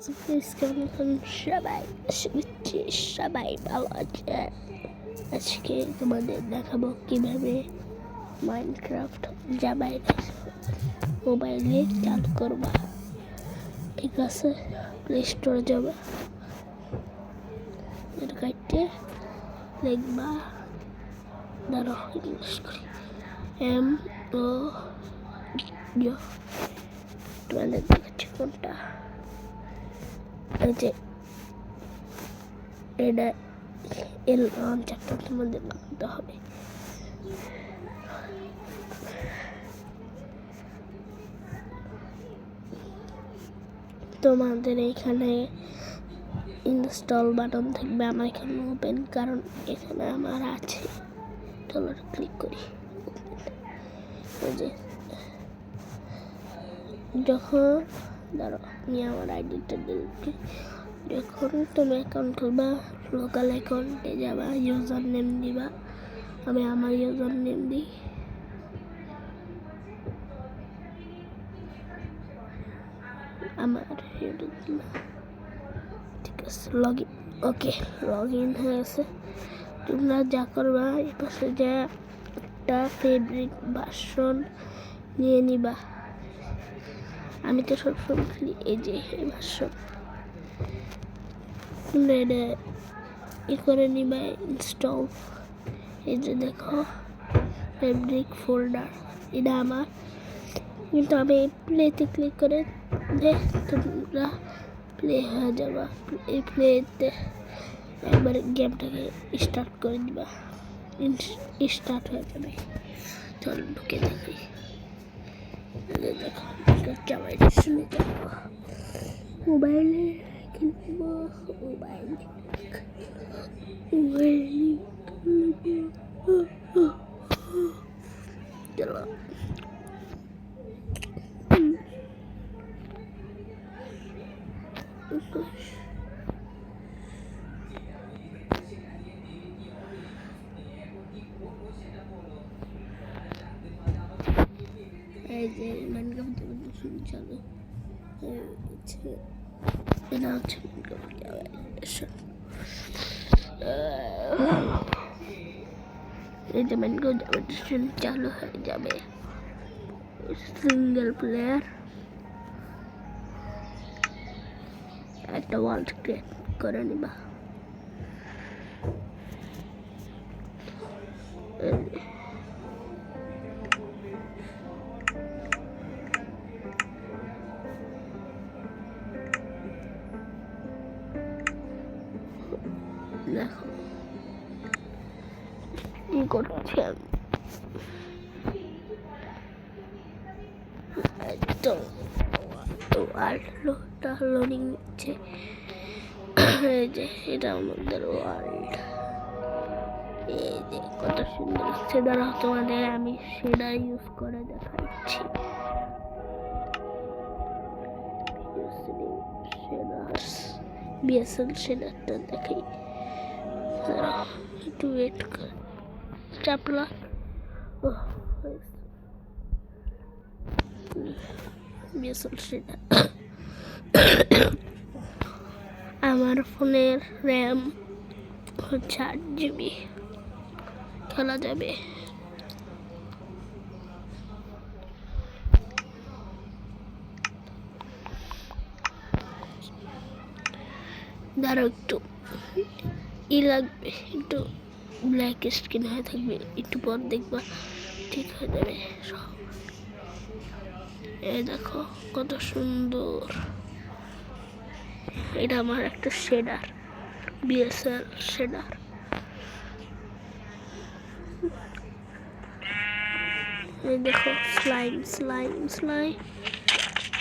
সবাই সবাই ভালো আছে। আজকে তোমাদের দেখাবো কিভাবে মাইনক্রাফট জাভায় মোবাইলে চালু করবা। ঠিক আছে, প্লে স্টোরে যাবে, এর কাটতে লিখবা, ধরো ইংলিশ করি MO তোমাদের দেখাচ্ছি কোনটা। এই যে এটা এল লঞ্চারটা তোমাদের নামতে হবে। তোমাদের এখানে ইনস্টল বাটন থাকবে, আমার এখানে ওপেন, কারণ এখানে আমার আছে। চলো ক্লিক করি। ওই যে যখন ধরো আমি আমার আইডিটা দিচ্ছি, যখন তুমি অ্যাকাউন্ট খুলবা লোকাল অ্যাকাউন্টে যাবা, ইউজার নেম দিবা। আমি আমার ইউজার নেম দিই। আমার ঠিক আছে, log in. Okay, log in হয়ে গেছে। তোমরা যা করবা, এই পাশে যা একটা ফেভারিট ভার্সন নিয়ে নিবা। আমি তো সবসময় খালি এই যে এই ভার্সন তোমরা এটা ই করে নিবা, ইনস্টল। এই যে দেখো ফেব্রিক ফোল্ডার, এটা আমার, কিন্তু আমি প্লেতে ক্লিক করে তোমরা প্লে হয়ে যাবা। এই প্লেতে একবার গেমটাকে স্টার্ট করে দিবা, স্টার্ট হয়ে যাবে। চল ঢুকে দেখি। দেখো ক্যামেরা শুনে যাবো, মোবাইলে কিনবো, মোবাইলে চলো। এই যে মাইনক্রাফট চালু হচ্ছে, এটা হচ্ছে এই যে মাইনক্রাফট চালু হয়ে যাবে। সিঙ্গেল প্লেয়ার একটা ওয়ার্ল্ড ক্রিয়েট করে নিবা। দেখো কি করছি আমি, লোডিং নিচ্ছে। এই যে এটা আমাদের ওয়ার্ল্ড, এই যে কত সুন্দর লাগছে। দাঁড়াও তোমাদের আমি সেটা ইউজ করে দেখাচ্ছি। বিএসএল সেটারটা দেখাই, একটু ওয়েট কর। চাপলা বিএসএল সেটা। আমার ফোনের র্যাম হচ্ছে 8GB, খেলা যাবে। ধরো একটু লাগবে, একটু ব্ল্যাক স্ক্রিন হয়ে থাকবে, একটু পর দেখবা ঠিক হয়ে যাবে সব। এই দেখো কত সুন্দর, এটা আমার একটা শেডার, বিএসএল শেডার। এই দেখো স্লাইম স্লাইম স্লাইম।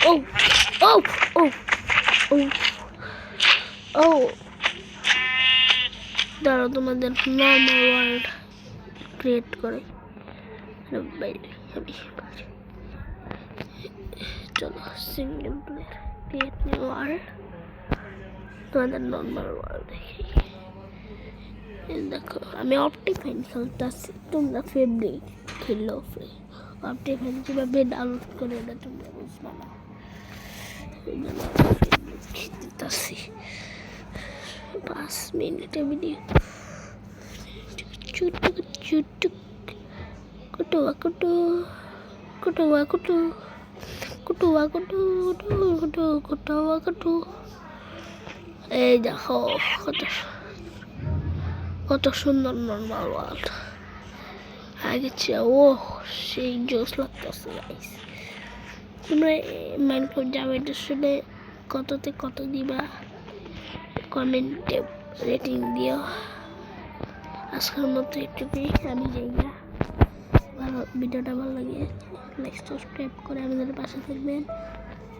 ও ও ও ও ও দাঁড়াও তোমাদের নর্মাল ওয়ার্ল্ড ক্রিয়েট করে চলো। Single player create new world, তোমাদের নর্মাল ওয়ার্ল্ড দেখি। দেখো আমি অপটিফাইন খেলতেছি, তোমরা ফেব্রিক খেললো ফ্রি। অপটিফাইন কীভাবে ডাউনলোড করে এটা তোমরা বুঝবা না। মিনিটের ভিডিও। কুটুয়া কুটু কুটুয়া কুটু কুটুয়া কুটু কুটু কুটুয়া কুটু। এই দেখো কত সুন্দর নর্মাল ওয়ার্ল্ড আগে ও সেই জোস লাগতেছে গাইস। তোমরা মাইনক্রাফট জাভা শুনে কততে কত দিবা কমেন্টে রেটিং দিও। আজকের মতো একটুকুই, আমি যাই না। ভালো ভিডিওটা ভালো লাগে লাইক সাবস্ক্রাইব করে আমাদের পাশে থাকবেন।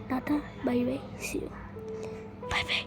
Tata bye bye, see you, bye by.